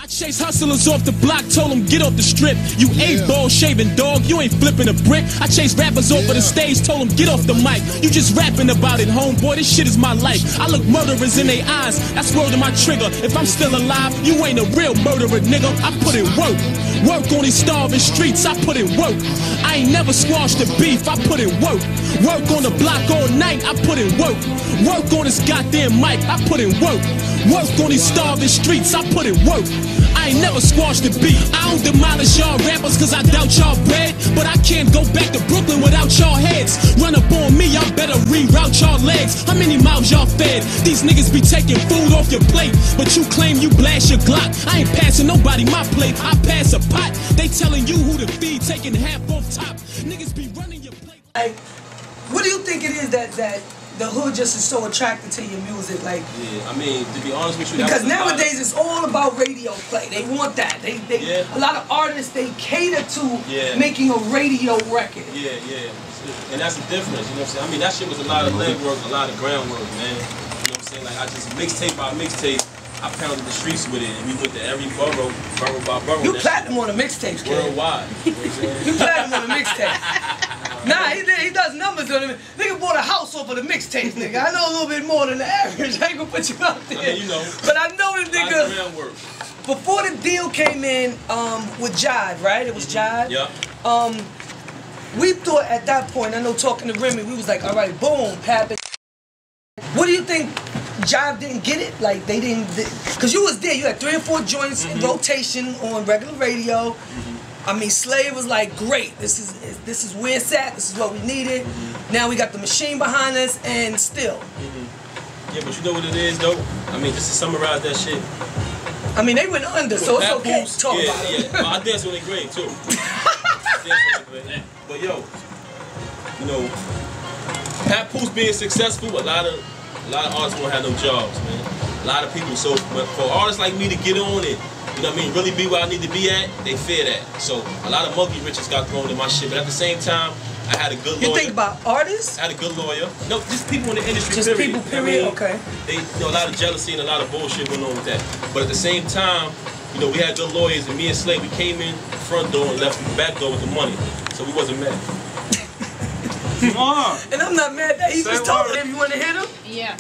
I chase hustlers off the block, told them get off the strip. You A-ball shaving dog, you ain't flipping a brick. I chase rappers over the stage, told them get off the mic. You just rapping about it, homeboy, this shit is my life. I look murderers in their eyes, that's word to my trigger. If I'm still alive, you ain't a real murderer, nigga. I put in work. Work on these starving streets, I put in work. I ain't never squashed the beef, I put in work. Work on the block all night, I put in work. Work on this goddamn mic, I put in work. Work on these starving streets, I put in work. I ain't never squashed the beef. I don't demolish y'all rappers cause I doubt y'all bread. But I can't go back to Brooklyn without y'all heads. Run up on me, y'all better reroute y'all legs. How many mouths y'all fed? These niggas be taking food off your plate, but you claim you blast your Glock. I ain't passing nobody my plate, I pass a pot. They telling you who to feed, taking half off top. Niggas be running your plate. Like, what do you think it is that the hood just is so attracted to your music? Like, yeah, I mean, to be honest with you, because nowadays it's all about radio play. They want that. A lot of artists, they cater to making a radio record. Yeah, and that's the difference. You know what I'm saying? I mean, that shit was a lot of legwork, a lot of groundwork, man. You know what I'm saying? Like, I just mixtape by mixtape, I pounded the streets with it, and we went to every borough by borough. You platinum on the mixtapes, kid. Worldwide. You platinum on the mixtapes. Nah, he does numbers on them. Nigga bought a house off of the mixtapes, nigga. I know a little bit more than the average. I ain't gonna put you out there. I mean, you know. But I know the nigga. Before the deal came in with Jive, right? It was Jive. Yeah. We thought at that point, I know talking to Remy, we was like, all right, boom, Pap. What do you think? Jive didn't get it? Like, they didn't, because you was there, you had 3 or 4 joints in rotation on regular radio. I mean, Slave was like, great, this is where it's at, this is what we needed. Now we got the machine behind us, and still. Yeah, but you know what it is, though? I mean, just to summarize that shit. I mean, they went under, so it's okay to talk about it. Yeah, I danced on the grade, too. But yo, you know, Papoose being successful, a lot of artists won't have no jobs, man. A lot of people. So for artists like me to get on it, you know what I mean, really be where I need to be at, they fear that. So a lot of monkey riches got thrown in my shit. But at the same time, I had a good lawyer. You think about artists? I had a good lawyer. No, just people in the industry, just period. People, period, I mean, okay. They, you know, a lot of jealousy and a lot of bullshit went on with that. But at the same time, you know, we had good lawyers, and me and Slade, we came in the front door and left the back door with the money. So we wasn't mad. Come on. And I'm not mad that he just told him. You want to hit him? Yeah.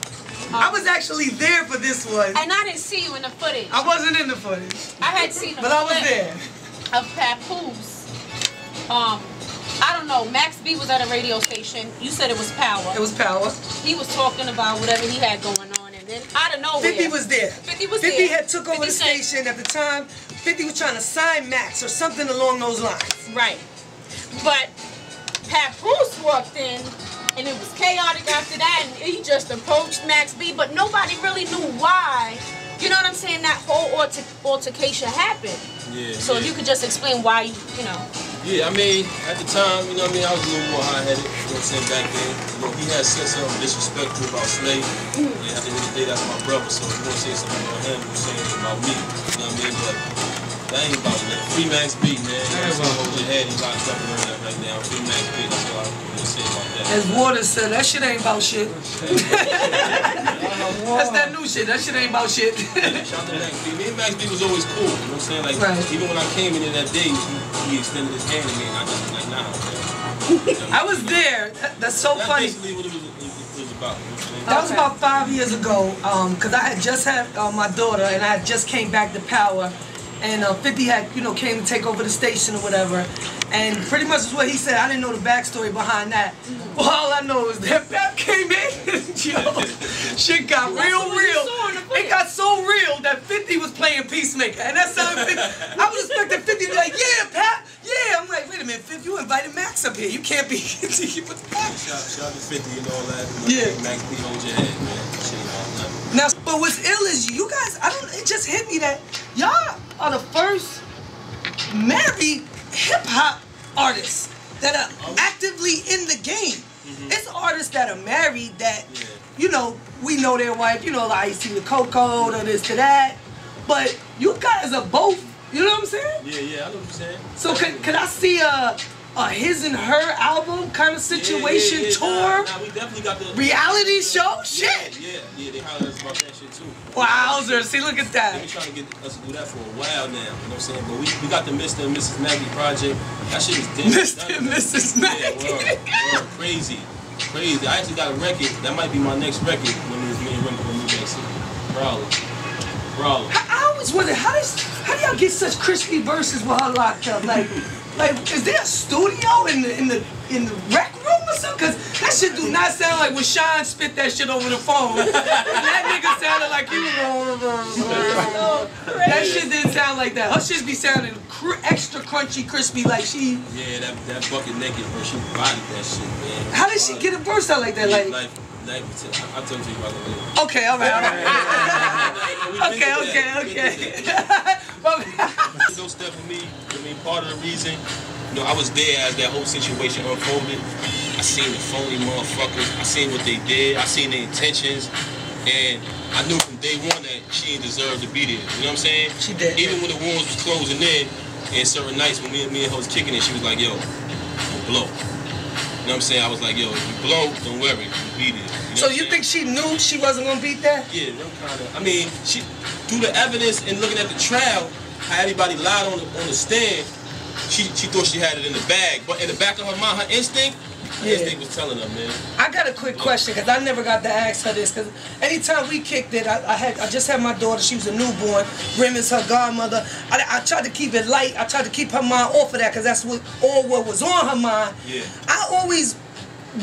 I was actually there for this one. And I didn't see you in the footage. I wasn't in the footage. I had seen the but I was there. Of Papoose. I don't know, Max B was at a radio station. You said it was Power. It was Power. He was talking about whatever he had going on, and then out of nowhere 50 was there. 50 was 50 there. had took over the station at the time. 50 was trying to sign Max or something along those lines. Right. But Papoose walked in, and it was chaotic after that, and he just approached Max B, but nobody really knew why. You know what I'm saying? That whole altercation happened. Yeah. So if you could just explain why, you know. Yeah, I mean, at the time, you know what I mean, I was a little more high-headed, you know what I'm saying, back then. You know, he had said something disrespectful about Slade. And at the end of the day, that's my brother, so if you want to say something about him, you're saying it about me. You know what I mean? But that ain't about it. Free Max B, man. You know what I'm saying? Hold your head, he's locked up and that right now. Free Max B, that's all I can say about that. As Water said, that shit ain't about shit. That's that new shit. That shit ain't about shit. Shout out to Max B. Me and Max B was always cool. You know what I'm saying? Like, even when I came in that day, he extended his hand to me, and I just was like, nah, man. I was there. That's so funny. That's basically what it was about. You know what I'm saying? That was about 5 years ago, because I had just had my daughter, and I had just came back to Power. And 50 had, you know, came to take over the station or whatever. And pretty much is what he said. I didn't know the backstory behind that. Well, all I know is that Pap came in. Yo, shit got real. It got so real that 50 was playing Peacemaker. And that's how 50, I was expecting 50 to be like, yeah, Pap, yeah. I'm like, wait a minute, 50, you invited Max up here. You can't be with the Pap. Shout out to 50 and all that. Yeah. Max B, hold your head, man. Shit all that. Now, but what's ill is you guys, it just hit me that y'all are the first married hip-hop artists that are actively in the game. It's artists that are married that, you know, we know their wife, you know, like see the Coco, or this to that. But you guys are both, you know what I'm saying? Yeah, I know what you're saying. So could I see his and her album kind of situation tour? Nah, we definitely got the reality show? Shit! Yeah, they hollered us about that shit too. Wowzer, see, look at that. They've been trying to get us to do that for a while now, you know what I'm saying? But we got the Mr. and Mrs. Maggie project. That shit is dead. Mr. and Mrs. Maggie. Yeah, word, crazy. I actually got a record. That might be my next record when me and Rim when we make it. Brawler. I always wonder, how do y'all get such crispy verses with her locked up? Like, is there a studio in the rec room or something? Cause that shit do not sound like when Sean spit that shit over the phone. That nigga sounded like he was that shit didn't sound like that. Her shit be sounding extra crunchy, crispy, like she. Yeah, that bucket naked, bro. She bodied that shit, man. How did she get a verse out like that? Like I'll tell you about it later. Okay, all right. Okay. So Steph and me, I mean, part of the reason, you know, I was there as that whole situation unfolded. I seen the phony motherfuckers. I seen what they did. I seen their intentions. And I knew from day one that she didn't deserve to be there. You know what I'm saying? She did. Even when the wounds was closing in, and certain nights when me and her was kicking it, she was like, yo, don't blow. You know what I'm saying? I was like, yo, if you blow, don't worry, you'll be there. You know so you think she knew she wasn't gonna beat that? Yeah, them kind of. I mean, she through the evidence and looking at the trial, how everybody lied on the stand, she thought she had it in the bag, but in the back of her mind, her instinct was telling her, man. I got a quick question because I never got to ask her this. Because anytime we kicked it, I just had my daughter. She was a newborn. Rim is her godmother. I tried to keep it light. I tried to keep her mind off of that because that's what was on her mind. Yeah. I always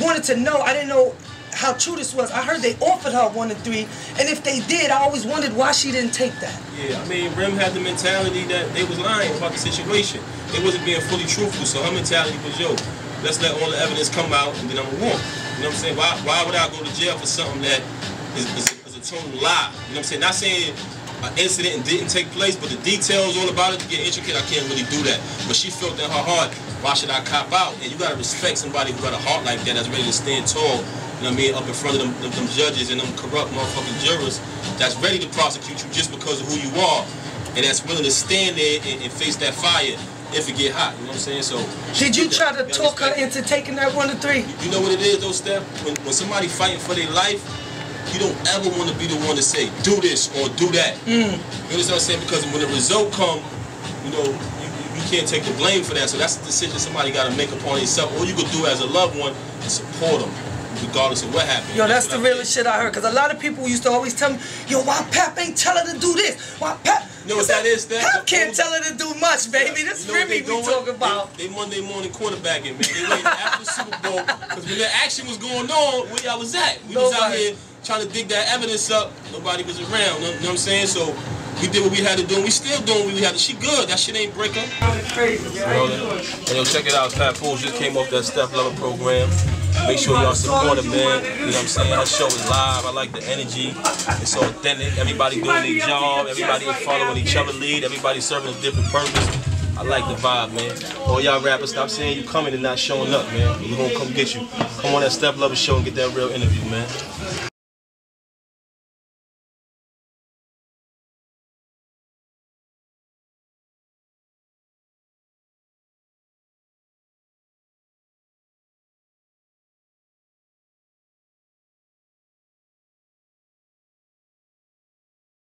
wanted to know. I didn't know how true this was. I heard they offered her 1 and 3, and if they did, I always wondered why she didn't take that. Yeah, I mean, Rim had the mentality that they was lying about the situation. They wasn't being fully truthful, so her mentality was, yo, let's let all the evidence come out, and then I'm gonna walk. You know what I'm saying? Why would I go to jail for something that is a total lie? You know what I'm saying? Not saying an incident didn't take place, but the details all about it to get intricate, I can't really do that. But she felt in her heart, why should I cop out? And you gotta respect somebody who got a heart like that, that's ready to stand tall. You know what I mean, up in front of them judges and them corrupt motherfucking jurors that's ready to prosecute you just because of who you are, and that's willing to stand there and face that fire if it get hot. You know what I'm saying? So did you try to talk her into taking that 1 and 3? You know what it is though, Steph? When somebody fighting for their life, you don't ever want to be the one to say, do this or do that. You understand what I'm saying? Because when the result come, you know, you can't take the blame for that. So that's a decision somebody got to make upon themselves. All you could do as a loved one is support them, regardless of what happened. Yo, that's the realest shit I heard. Because a lot of people used to always tell me, yo, why Pap ain't tell her to do this? Why Pap? You know what that is, Steph? Pap can't tell her to do much, baby. This Remy we talking about. They Monday morning quarterbacking, man. They waited after the Super Bowl. Because when the action was going on, where y'all was at? We was out here trying to dig that evidence up. Nobody was around. You know what I'm saying? So we did what we had to do, and we still doing what we had to. She good. That shit ain't break her. Crazy, Hey, yo, check it out. Papoose just came off that Steph Lova program. Make sure y'all support her, man. You know what I'm saying? Her show is live. I like the energy. It's authentic. Everybody doing their job. Everybody following each other lead. Everybody serving a different purpose. I like the vibe, man. All y'all rappers, stop saying you coming and not showing up, man. We're gonna come get you. Come on that Steph Lova show and get that real interview, man.